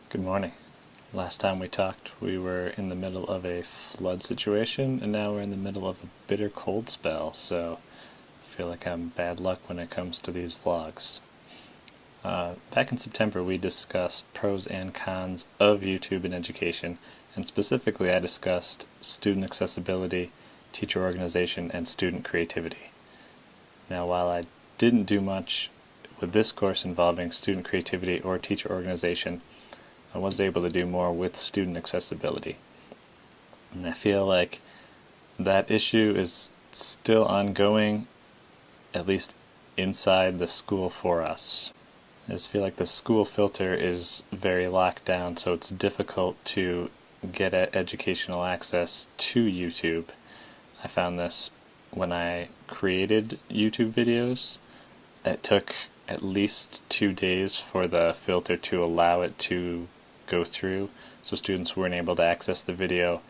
Good morning. Last time we talked, we were in the middle of a flood situation, and now we're in the middle of a bitter cold spell, so I feel like I'm bad luck when it comes to these vlogs. Back in September, we discussed pros and cons of YouTube in education, and specifically I discussed student accessibility, teacher organization, and student creativity. Now, while I didn't do much with this course involving student creativity or teacher organization, I was able to do more with student accessibility. And I feel like that issue is still ongoing, at least inside the school for us. I just feel like the school filter is very locked down, so it's difficult to get at educational access to YouTube. I found this when I created YouTube videos. It took at least 2 days for the filter to allow it to go through, so students weren't able to access the video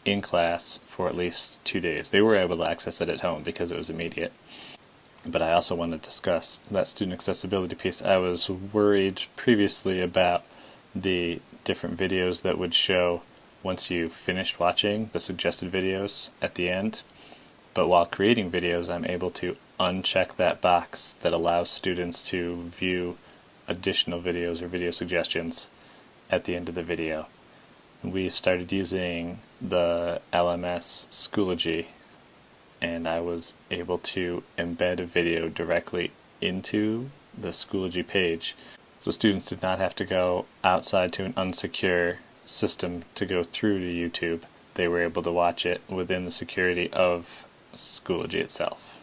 in class for at least 2 days. They were able to access it at home because it was immediate. But I also want to discuss that student accessibility piece. I was worried previously about the different videos that would show once you finished watching the suggested videos at the end. But while creating videos, I'm able to uncheck that box that allows students to view additional videos or video suggestions at the end of the video. We've started using the LMS Schoology, and I was able to embed a video directly into the Schoology page, so students did not have to go outside to an unsecure system to go through to YouTube. They were able to watch it within the security of Schoology itself.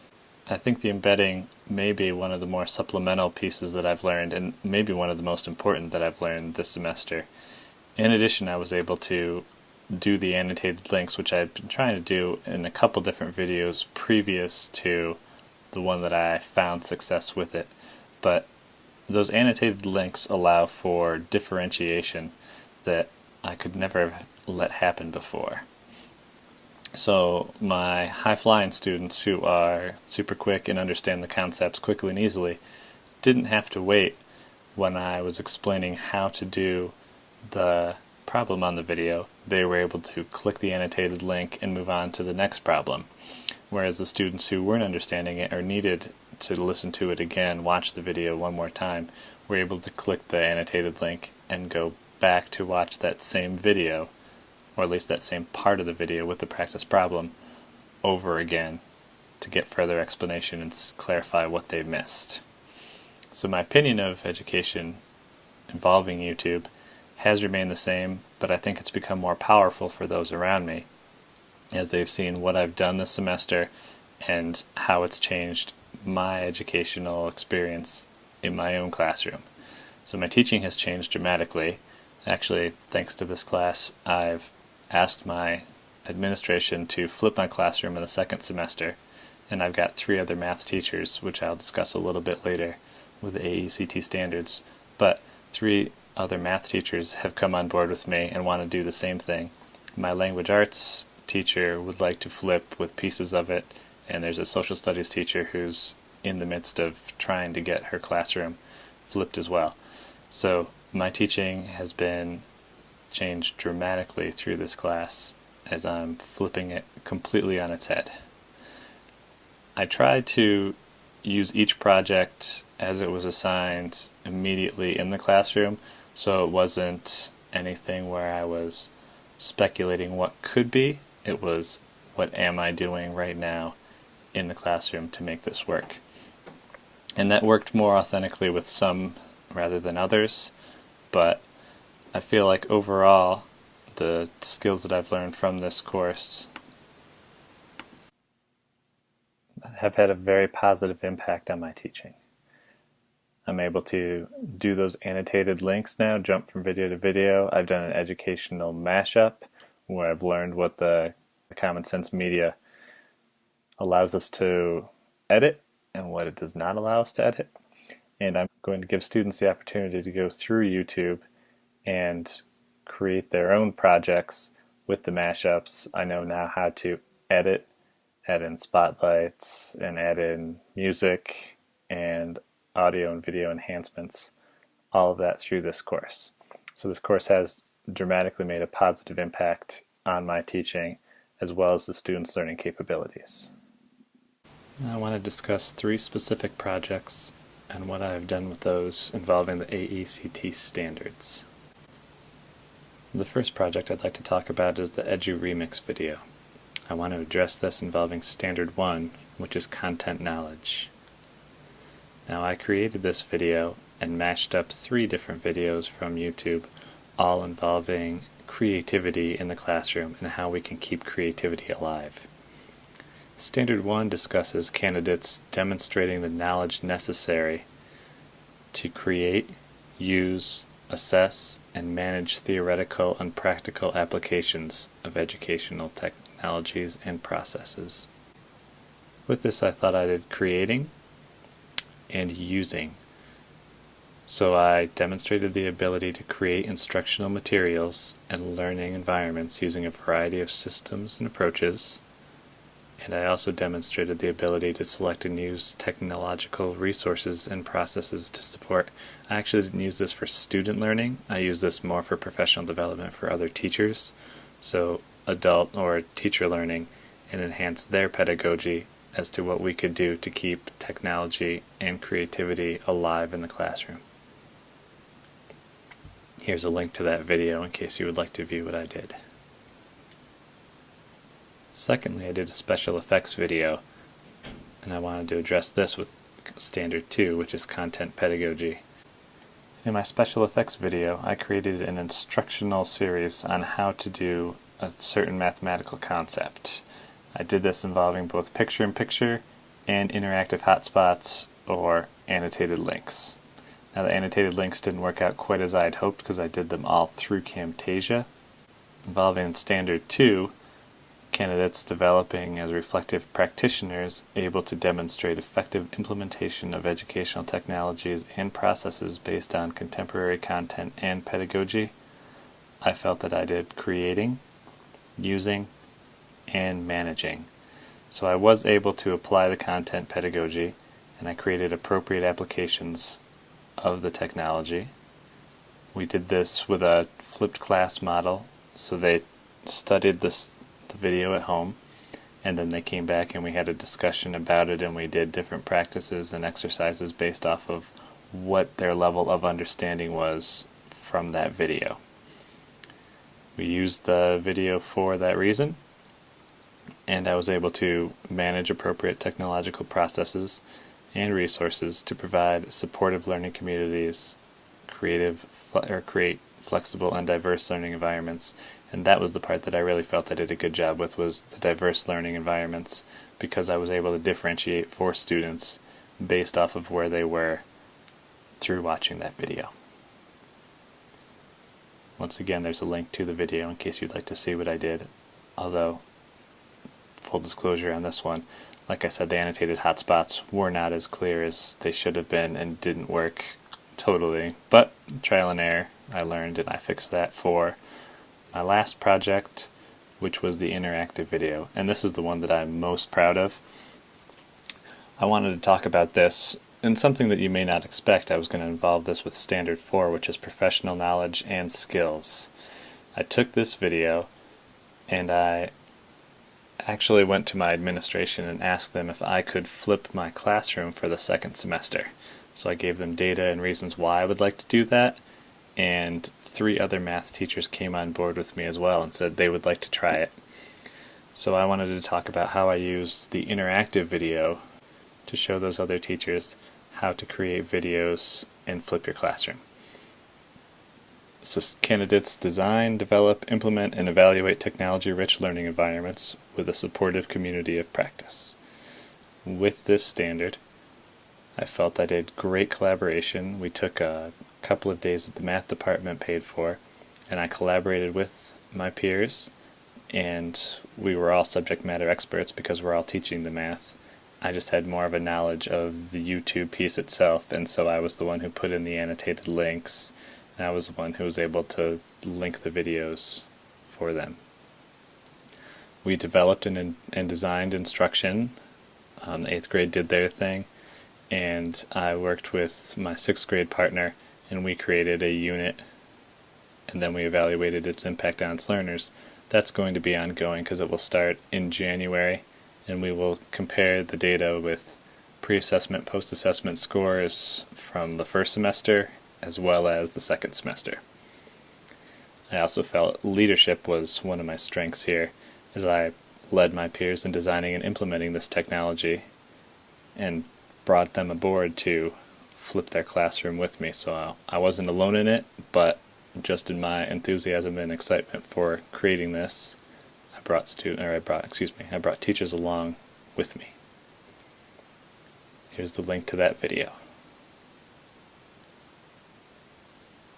I think the embedding may be one of the more supplemental pieces that I've learned, and maybe one of the most important that I've learned this semester. In addition, I was able to do the annotated links, which I've been trying to do in a couple different videos previous to the one that I found success with it. But those annotated links allow for differentiation that I could never let happen before. So my high-flying students who are super quick and understand the concepts quickly and easily didn't have to wait when I was explaining how to do the problem on the video. They were able to click the annotated link and move on to the next problem. Whereas the students who weren't understanding it or needed to listen to it again, watch the video one more time, were able to click the annotated link and go back to watch that same video, or at least that same part of the video with the practice problem, over again to get further explanation and clarify what they missed. So my opinion of education involving YouTube has remained the same, but I think it's become more powerful for those around me as they've seen what I've done this semester and how it's changed my educational experience in my own classroom. So my teaching has changed dramatically. Actually, thanks to this class, I've asked my administration to flip my classroom in the second semester, and I've got 3 other math teachers, which I'll discuss a little bit later with the AECT standards, but 3 other math teachers have come on board with me and want to do the same thing. My language arts teacher would like to flip with pieces of it, and there's a social studies teacher who's in the midst of trying to get her classroom flipped as well. So my teaching has been changed dramatically through this class as I'm flipping it completely on its head. I tried to use each project as it was assigned immediately in the classroom, so it wasn't anything where I was speculating what could be. It was, what am I doing right now in the classroom to make this work? And that worked more authentically with some rather than others, but I feel like overall the skills that I've learned from this course have had a very positive impact on my teaching. I'm able to do those annotated links now, jump from video to video. I've done an educational mashup where I've learned what the common sense media allows us to edit and what it does not allow us to edit. And I'm going to give students the opportunity to go through YouTube and create their own projects with the mashups. I know now how to edit, add in spotlights, and add in music and audio and video enhancements, all of that through this course. So this course has dramatically made a positive impact on my teaching as well as the students' learning capabilities. Now I want to discuss 3 specific projects and what I have done with those involving the AECT standards. The first project I'd like to talk about is the Edu Remix video. I want to address this involving Standard 1, which is content knowledge. Now I created this video and mashed up 3 different videos from YouTube, all involving creativity in the classroom and how we can keep creativity alive. Standard 1 discusses candidates demonstrating the knowledge necessary to create, use, assess, and manage theoretical and practical applications of educational technologies and processes. With this, I thought I did creating and using. So I demonstrated the ability to create instructional materials and learning environments using a variety of systems and approaches. And I also demonstrated the ability to select and use technological resources and processes to support. I actually didn't use this for student learning. I used this more for professional development for other teachers, so adult or teacher learning, and enhance their pedagogy as to what we could do to keep technology and creativity alive in the classroom. Here's a link to that video in case you would like to view what I did. Secondly, I did a special effects video, and I wanted to address this with Standard 2, which is content pedagogy. In my special effects video, I created an instructional series on how to do a certain mathematical concept. I did this involving both picture-in-picture and interactive hotspots or annotated links. Now the annotated links didn't work out quite as I had hoped because I did them all through Camtasia. Involving Standard 2, candidates developing as reflective practitioners able to demonstrate effective implementation of educational technologies and processes based on contemporary content and pedagogy. I felt that I did creating, using, and managing. So I was able to apply the content pedagogy, and I created appropriate applications of the technology. We did this with a flipped class model, so they studied the video at home, and then they came back and we had a discussion about it, and we did different practices and exercises based off of what their level of understanding was from that video. We used the video for that reason, and I was able to manage appropriate technological processes and resources to provide supportive learning communities, create flexible and diverse learning environments. And that was the part that I really felt I did a good job with, was the diverse learning environments, because I was able to differentiate for students based off of where they were through watching that video. Once again, there's a link to the video in case you'd like to see what I did. Although, full disclosure on this one, like I said, the annotated hotspots were not as clear as they should have been and didn't work totally. But trial and error, I learned, and I fixed that for my last project, which was the interactive video. And this is the one that I'm most proud of. I wanted to talk about this, and something that you may not expect. I was going to involve this with Standard 4, which is professional knowledge and skills. I took this video and I actually went to my administration and asked them if I could flip my classroom for the second semester. So I gave them data and reasons why I would like to do that, and 3 other math teachers came on board with me as well and said they would like to try it. So I wanted to talk about how I used the interactive video to show those other teachers how to create videos and flip your classroom. So candidates design, develop, implement, and evaluate technology-rich learning environments with a supportive community of practice. With this standard, I felt I did great collaboration. We took a couple of days that the math department paid for, and I collaborated with my peers, and we were all subject matter experts because we're all teaching the math. I just had more of a knowledge of the YouTube piece itself, and so I was the one who put in the annotated links, and I was the one who was able to link the videos for them. We developed and designed instruction. The 8th grade did their thing, and I worked with my 6th grade partner, and we created a unit and then we evaluated its impact on its learners. That's going to be ongoing because it will start in January, and we will compare the data with pre-assessment, post-assessment scores from the first semester as well as the second semester. I also felt leadership was one of my strengths here, as I led my peers in designing and implementing this technology and brought them aboard to flip their classroom with me. So I wasn't alone in it, but just in my enthusiasm and excitement for creating this, I brought teachers along with me. Here's the link to that video.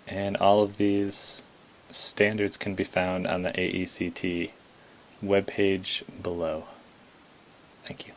And all of these standards can be found on the AECT webpage below. Thank you.